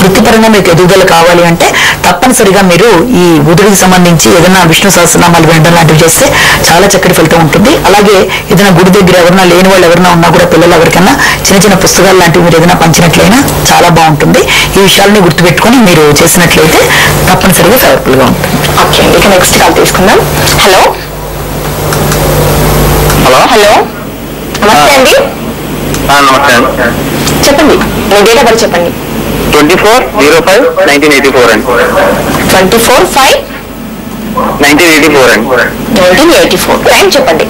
వృత్తిపరంగా మీకు ఎదుగుదల కావాలి అంటే తప్పనిసరిగా మీరు ఈ బుధుడికి సంబంధించి ఏదైనా విష్ణు సహస్రనామాలు వినడం లాంటివి చేస్తే చాలా చక్కటి ఫలితం ఉంటుంది. అలాగే ఏదైనా గుడి దగ్గర ఎవరైనా లేని వాళ్ళు ఎవరైనా ఉన్నా కూడా పిల్లలు ఎవరికైనా చిన్న చిన్న పుస్తకాలు లాంటివి మీరు ఏదైనా పంచినట్లయినా చాలా బాగుంటుంది. ఈ విషయాలని గుర్తుపెట్టుకుని మీరు చేసినట్లయితే తప్పనిసరిగా ఫేవరబుల్ గా ఉంటుంది. ఓకే, ఇక నెక్స్ట్ కాల్ తీసుకుందాం. హలో హలో హలో నమస్తే అండి. నమస్తే అండి. చెప్పండి, మీ డేట్ ఆఫ్ బర్త్ చెప్పండి. 24/05/1984 అండి. 24/5/1984 1984 అండి. టైం చెప్పండి.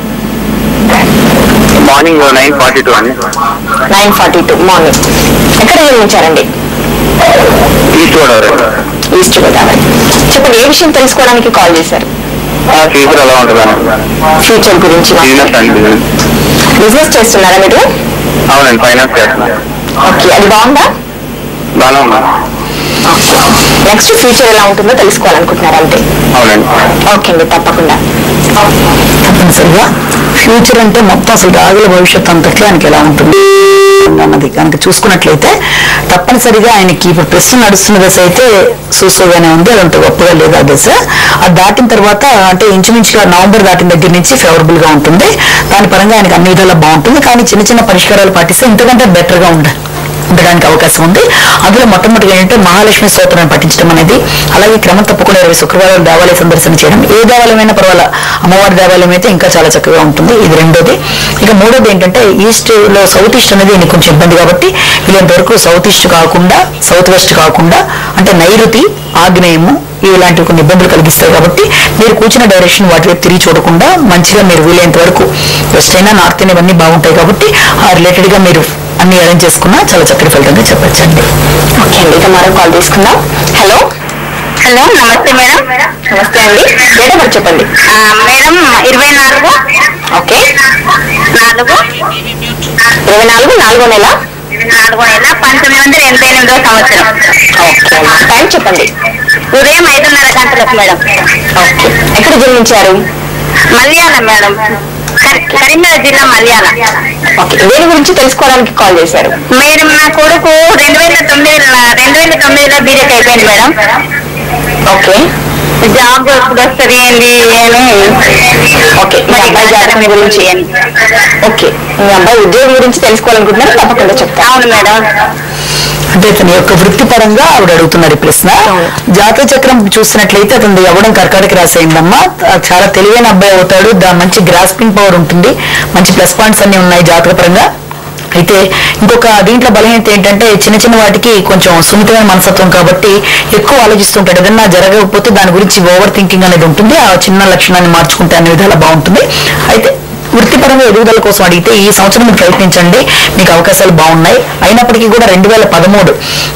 మార్నింగ్ 9:42 అండి. 9:42 మార్నింగ్. ఎక్కడ జన్మించారండి? ఈస్ట్ గోదావరి. ఈస్ట్ గోదావరి. చెప్పండి, ఏ విషయం తెలుసుకోవడానికి కాల్ చేశారు? ఫ్యూచర్ ఎలా ఉంటుందని. ఫ్యూచర్ గురించి. బిజినెస్ అండి. బిజినెస్ చేస్తున్నారా మీరు? అవునండి, ఫైనాన్స్ చేస్తున్నాను. ఓకే, అది బాగుందా? బాగా ఉన్నా. నెక్స్ట్ ఫ్యూచర్ ఎలా ఉంటుందో తెలుసుకోవాలనుకుంటున్నారు అంతే. అవునండి. ఓకే అండి, తప్పకుండా. తప్పనిసరిగా ఫ్యూచర్ అంటే మొత్తం అసలు రాగుల భవిష్యత్తు అంతట్లో ఆయనకి ఎలా ఉంటుంది అన్నది కనుక చూసుకున్నట్లయితే తప్పనిసరిగా ఆయనకి ఇప్పుడు ప్రస్తుతం నడుస్తున్న దశ అయితే సూసోగానే ఉంది. అదంత గొప్పగా లేదు ఆ దశ. అది దాటిన తర్వాత అంటే ఇంచుమించుగా నవంబర్ దాటిన దగ్గర నుంచి ఫేవరబుల్ గా ఉంటుంది. దాని పరంగా ఆయనకి అన్ని విధాలా బాగుంటుంది. కానీ చిన్న చిన్న పరిష్కారాలు పాటిస్తే ఇంతకంటే బెటర్ గా ఉండడానికి అవకాశం ఉంది. అందులో మొట్టమొదటిగా ఏంటంటే మహాలక్ష్మి స్తోత్రాన్ని పఠించడం అనేది, అలాగే క్రమం తప్పకుండా 20 శుక్రవారాలు దేవాలయ సందర్శన చేయడం. ఏ దేవాలయమైనా పర్వాలా, అమ్మవారి దేవాలయం అయితే ఇంకా చాలా చక్కగా ఉంటుంది. ఇది రెండోది. ఇక మూడోది ఏంటంటే ఈస్ట్ లో సౌత్ ఈస్ట్ అనేది నీకు కొంచెం ఇబ్బంది కాబట్టి వీళ్ళంత వరకు సౌత్ ఈస్ట్ కాకుండా సౌత్ వెస్ట్ కాకుండా అంటే నైరుతి, ఆగ్నేయము ఇలాంటివి కొన్ని ఇబ్బందులు కలిగిస్తాయి. కాబట్టి మీరు కూర్చున్న డైరెక్షన్ వాటి వైపు తిరిగి చూడకుండా మంచిగా మీరు వీలైనంత వరకు వెస్ట్ అయినా నార్త్ అయినా ఇవన్నీ బాగుంటాయి. కాబట్టి ఆ రిలేటెడ్ గా మీరు అన్ని అరేంజ్ చేసుకున్నా చాలా చక్కటి ఫలితంగా చెప్పచ్చండి. ఓకే అండి, ఇక మరో కాల్ తీసుకుందాం. హలో హలో, నమస్తే మేడం. నమస్తే అండి, డేట్ ఆఫ్ బర్త్ చెప్పండి. మేడం 24 ఓకే, 4 24 4వ నెల 1988వ సంవత్సరం. ఓకే, టైం చెప్పండి. ఉదయం 5:30 గంటలకు మేడం. ఓకే, ఎక్కడ జన్మించారు? మల్యాల మేడం, కరీంనగర్ జిల్లా మల్యాల. ఓకే, దేని గురించి తెలుసుకోవడానికి కాల్ చేశారు? మేడం నా కొడుకు 2009లో బీటెక్ అయిపోయింది మేడం. ఓకే, జాబ్ ఎప్పుడు వస్తుంది ఏంటి అని. ఓకే, మీ అబ్బాయి జాతకం గురించి. ఓకే, మీ అబ్బాయి ఉద్యోగం గురించి తెలుసుకోవాలనుకుంటున్నారు, తప్పకుండా చెప్తాను. అవును మేడం. అంటే అతని యొక్క వృత్తిపరంగా ఆవిడ అడుగుతున్నారు ఈ ప్రశ్న. జాతక చక్రం చూసినట్లయితే అతను అవ్వడం కర్కాటక రాశి అయిందమ్మా. చాలా తెలివైన అబ్బాయి అవుతాడు. మంచి గ్రాస్పింగ్ పవర్ ఉంటుంది, మంచి ప్లస్ పాయింట్స్ అన్ని ఉన్నాయి జాతక పరంగా. అయితే ఇంకొక దీంట్లో బలహీనత ఏంటంటే చిన్న చిన్న వాటికి కొంచెం సున్నితమైన మనస్తత్వం కాబట్టి ఎక్కువ ఆలోచిస్తుంటాడు. ఏదన్నా జరగకపోతే దాని గురించి ఓవర్ థింకింగ్ అనేది ఉంటుంది. ఆ చిన్న లక్షణాన్ని మార్చుకుంటే అన్ని విధాలా బాగుంటుంది. అయితే వృత్తిపరంగా ఎదుగుదల కోసం అడిగితే ఈ సంవత్సరం మీరు ప్రయత్నించండి, మీకు అవకాశాలు బాగున్నాయి. అయినప్పటికీ కూడా 2013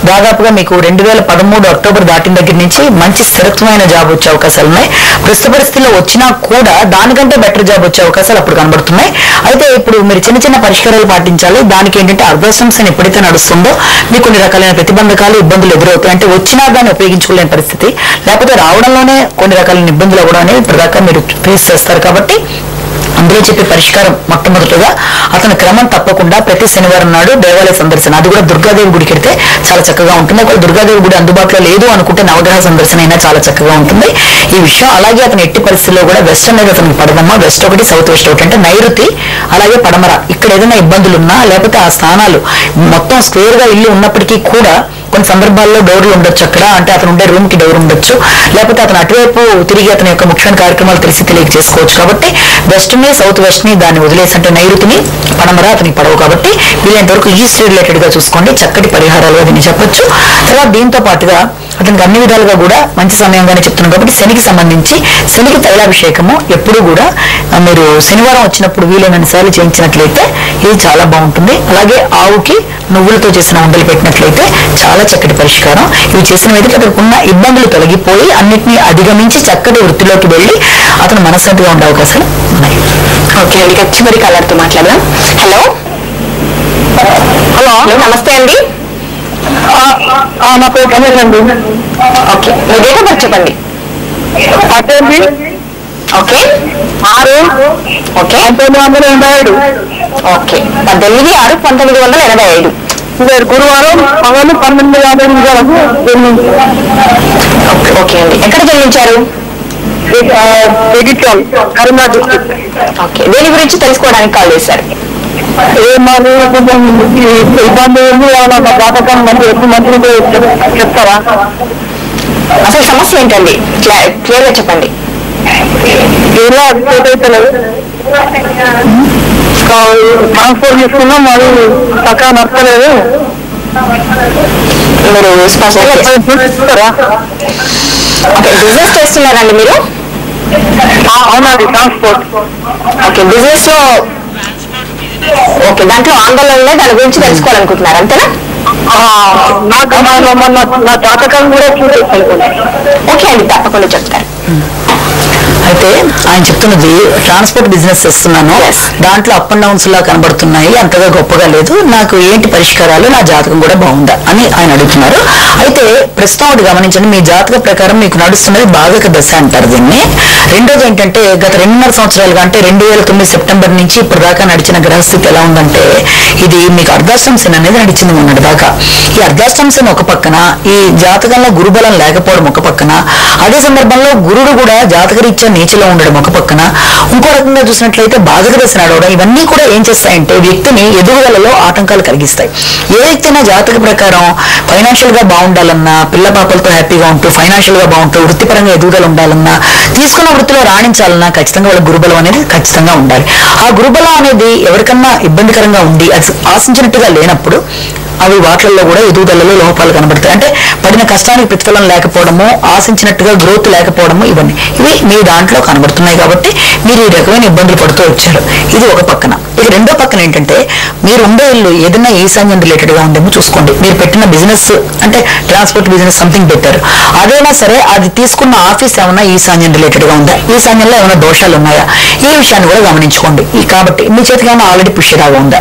దాదాపుగా మీకు 2013 అక్టోబర్ దాటిన దగ్గర నుంచి మంచి స్థిరత్వమైన జాబ్ వచ్చే అవకాశాలు ఉన్నాయి. ప్రస్తుత పరిస్థితుల్లో వచ్చినా కూడా దానికంటే బెటర్ జాబ్ వచ్చే అవకాశాలు అప్పుడు కనబడుతున్నాయి. అయితే ఇప్పుడు మీరు చిన్న చిన్న పరిష్కారాలు పాటించాలి. దానికి ఏంటంటే అర్ధసంస్థ ఎప్పుడైతే నడుస్తుందో మీకు కొన్ని రకాలైన ప్రతిబంధకాలు, ఇబ్బందులు ఎదురవుతాయి. అంటే వచ్చినా దాన్ని ఉపయోగించుకోలేని పరిస్థితి, లేకపోతే రావడంలోనే కొన్ని రకాలైన ఇబ్బందులు అవ్వడం అనేది ఇప్పటిదాకా మీరు ఫేస్ చేస్తారు. కాబట్టి అందులో చెప్పే పరిష్కారం మొట్టమొదటిగా అతను క్రమం తప్పకుండా ప్రతి శనివారం నాడు దేవాలయ సందర్శన, అది కూడా దుర్గాదేవి గుడికి వెళ్తే చాలా చక్కగా ఉంటుంది. ఒకవేళ దుర్గాదేవి గుడి అందుబాటులో లేదు అనుకుంటే నవగ్రహ సందర్శన అయినా చాలా చక్కగా ఉంటుంది ఈ విషయం. అలాగే అతను ఎట్టి పరిస్థితుల్లో కూడా వెస్ట్ అనేది అతనికి పడదమ్మా. వెస్ట్ ఒకటి, సౌత్ వెస్ట్ ఒకటి, అంటే నైరుతి అలాగే పడమర. ఇక్కడ ఏదైనా ఇబ్బందులు ఉన్నా లేకపోతే ఆ స్థానాలు మొత్తం స్క్వేర్ గా ఇల్లు ఉన్నప్పటికీ కూడా కొన్ని సందర్భాల్లో డోర్లు ఉండొచ్చు అక్కడ, అంటే అతను ఉండే రూమ్ కి డోర్ ఉండొచ్చు, లేకపోతే అతను అటువైపు తిరిగి అతని యొక్క ముఖ్యమైన కార్యక్రమాలు తెలిసి తెలియక చేసుకోవచ్చు. కాబట్టి వెస్ట్ ని, సౌత్ వెస్ట్ ని దాన్ని వదిలేసి అంటే నైరుతిని, పడమర అతనికి పడవు. కాబట్టి వీళ్ళంత వరకు ఈస్ట్ రిలేటెడ్ గా చూసుకోండి, చక్కటి పరిహారాలు అని చెప్పొచ్చు. తర్వాత దీంతో పాటుగా అతనికి అన్ని విధాలుగా కూడా మంచి సమయంగానే చెప్తున్నాను కాబట్టి శనికి సంబంధించి శనికి తైలాభిషేకము ఎప్పుడు కూడా మీరు శనివారం వచ్చినప్పుడు వీలైనన్ని సార్లు చేయించినట్లయితే ఇది చాలా బాగుంటుంది. అలాగే ఆవుకి నువ్వులతో చేసిన ఉండలు పెట్టినట్లయితే చాలా చక్కటి పరిష్కారం. ఇవి చేసిన మీద అతనుకున్న ఇబ్బందులు తొలగిపోయి అన్నిటినీ అధిగమించి చక్కటి వృత్తిలోకి వెళ్ళి అతను మనశ్శాంతిగా ఉండే అవకాశాలు ఉన్నాయి. ఓకే అండి, చివరి కాలర్తో మాట్లాడదాం. హలో హలో నమస్తే అండి. నా పేరు గణేష్ అండి. ఓకే, మీ డేట్ ఆఫ్ బర్త్ చెప్పండి. Okay 6 okay 1987. ఓకే 18/6/1985. గురువారం పగలు 12:50 నిమిషాలకు ఓకే అండి, ఎక్కడ జన్మించారు? కరీంనగర్ డిస్ట్రిక్ట్. ఓకే, దేని గురించి తెలుసుకోవడానికి కాల్ చేశారు? మాది కొంచెం ఇబ్బంది ఉంది, జాతకం మంచి ఎప్పుడు మంచిగా చెప్తారా? అసలు సమస్య ఏంటండి, క్లియర్గా చెప్పండి. ఇలా ట్రాన్స్పోర్ట్ చేసుకున్నాం, అది చక్కగా నచ్చలేదు. మీరు చెప్తారా? ఓకే, బిజినెస్ చేస్తున్నారండి మీరు? అవునండి, ట్రాన్స్పోర్ట్. ఓకే, బిజినెస్ లో ఓకే, దాంట్లో ఆందోళన ఉన్నాయి, దాని గురించి తెలుసుకోవాలనుకుంటున్నారు అంతేనా? నా జాతకం కూడా చూసేస్తాను. ఓకే అండి, తప్పకుండా చెప్తారు. అయితే ఆయన చెప్తున్నది ట్రాన్స్పోర్ట్ బిజినెస్ చేస్తున్నాను, దాంట్లో అప్ అండ్ డౌన్స్ లా కనబడుతున్నాయి, అంతగా గొప్పగా లేదు, నాకు ఏంటి పరిష్కారాలు, నా జాతకం కూడా బాగుందా అని ఆయన అడుగుతున్నారు. అయితే ప్రస్తుతం ఒకటి గమనించండి, మీ జాతక ప్రకారం మీకు నడుస్తున్నది భాగక దశ అంటారు దీన్ని. రెండోది ఏంటంటే గత 2.5 సంవత్సరాలుగా అంటే 2009 సెప్టెంబర్ నుంచి ఇప్పుడు దాకా నడిచిన గ్రహస్థితి ఎలా ఉందంటే ఇది మీకు అర్ధాష్టమ శని అనేది నడిచింది మొన్నటి దాకా. ఈ అర్ధాష్టమ శని ఒక పక్కన, ఈ జాతకంలో గురుబలం లేకపోవడం ఒక పక్కన, అదే సందర్భంలో గురుడు కూడా జాతకరీత్యా నీచలో ఉండడం ఒక పక్కన, ఇంకో రకంగా చూసినట్లయితే బాధక దశ నడవడం, ఇవన్నీ కూడా ఏం చేస్తాయంటే వ్యక్తిని ఎదుగుదలలో ఆటంకాలు కలిగిస్తాయి. ఏ వ్యక్తినా జాతక ప్రకారం ఫైనాన్షియల్ గా బాగుండాలన్నా, పిల్ల పాపలతో హ్యాపీగా ఉంటూ ఫైనాన్షియల్ గా బాగుంటూ వృత్తిపరంగా ఎదుగుదల ఉండాలన్నా, తీసుకున్న వృత్తిలో రాణించాలన్నా ఖచ్చితంగా వాళ్ళ గురుబలం అనేది ఖచ్చితంగా ఉండాలి. ఆ గురుబలం అనేది ఎవరికన్నా ఇబ్బందికరంగా ఉండి అది ఆశించినట్టుగా లేనప్పుడు అవి వాటిల్లో కూడా ఎదుగుదలలో లోపాలు కనబడతాయి. అంటే పడిన కష్టానికి ప్రతిఫలం లేకపోవడము, ఆశించినట్టుగా గ్రోత్ లేకపోవడము, ఇవి మీ దాంట్లో కనబడుతున్నాయి. కాబట్టి మీరు ఈ రకమైన ఇబ్బందులు పడుతూ వచ్చారు. ఇది ఒక పక్కన. ఇక రెండో పక్కన ఏంటంటే మీరు ఉండే ఇల్లు ఏదైనా ఈశాన్యం రిలేటెడ్ గా ఉందేమో చూసుకోండి. మీరు పెట్టిన బిజినెస్ అంటే ట్రాన్స్పోర్ట్ బిజినెస్ సంథింగ్ పెట్టారు, అదైనా సరే అది తీసుకున్న ఆఫీస్ ఏమైనా ఈశాన్యం రిలేటెడ్ గా ఉందా, ఈశాన్యంలో ఏమైనా దోషాలు ఉన్నాయా, ఈ విషయాన్ని కూడా గమనించుకోండి. కాబట్టి మీ చేతికి ఏమైనా ఆల్రెడీ పుష్యరాగం ఉందా,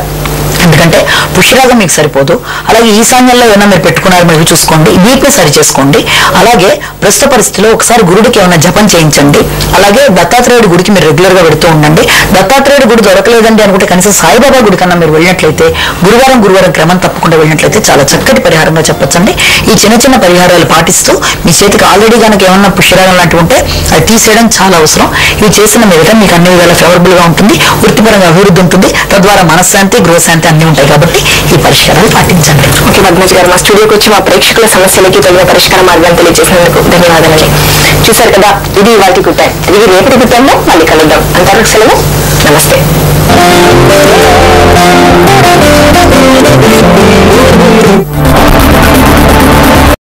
ఎందుకంటే పుష్యరాగం మీకు సరిపోదు. అలాగే ఈశాన్యంలో ఏమైనా మీరు పెట్టుకున్నారు మీరు చూసుకోండి, వీటిని సరి చేసుకోండి. అలాగే ప్రస్తుత పరిస్థితిలో ఒకసారి గురుడికి ఏమైనా జపం చేయించండి. అలాగే దత్తాత్రేయుడి గుడికి మీరు రెగ్యులర్ గా వెళుతూ ఉండండి. దత్తాత్రేయుడి గుడి దొరకలేదండి అనుకుంటే కనీసం సాయిబాబా గుడి కన్నా మీరు వెళ్ళినట్లయితే గురువారం క్రమం తప్పకుండా వెళ్ళినట్లయితే చాలా చక్కటి పరిహారంగా చెప్పొచ్చండి. ఈ చిన్న చిన్న పరిహారాలు పాటిస్తూ మీ చేతికి ఆల్రెడీ కనుక ఏమన్నా పుష్యరాగం లాంటివి ఉంటే అది తీసేయడం చాలా అవసరం. ఇవి చేసిన మీదట మీకు అన్ని విధాలా ఫేవరబుల్ గా ఉంటుంది, వృత్తిపరంగా అభివృద్ధి ఉంటుంది, తద్వారా మనశ్శాంతి గృహశాంతి అన్ని ఉంటాయి. కాబట్టి ఈ పరిష్కారాలు పాటించండి. ఓకే పద్మజ్ గారు, మా స్టూడియోకి వచ్చి మా ప్రేక్షకుల సమస్యలకి తగిన పరిష్కార మార్గాన్ని తెలియజేసినందుకు ధన్యవాదాలండి. చూశారు కదా, ఇది ఇవాళ గుడ్ టైం. ఇది రేపటి గుడ్ టైంలో మళ్ళీ కలుద్దాం. అంతవరకు సెలవు, నమస్తే.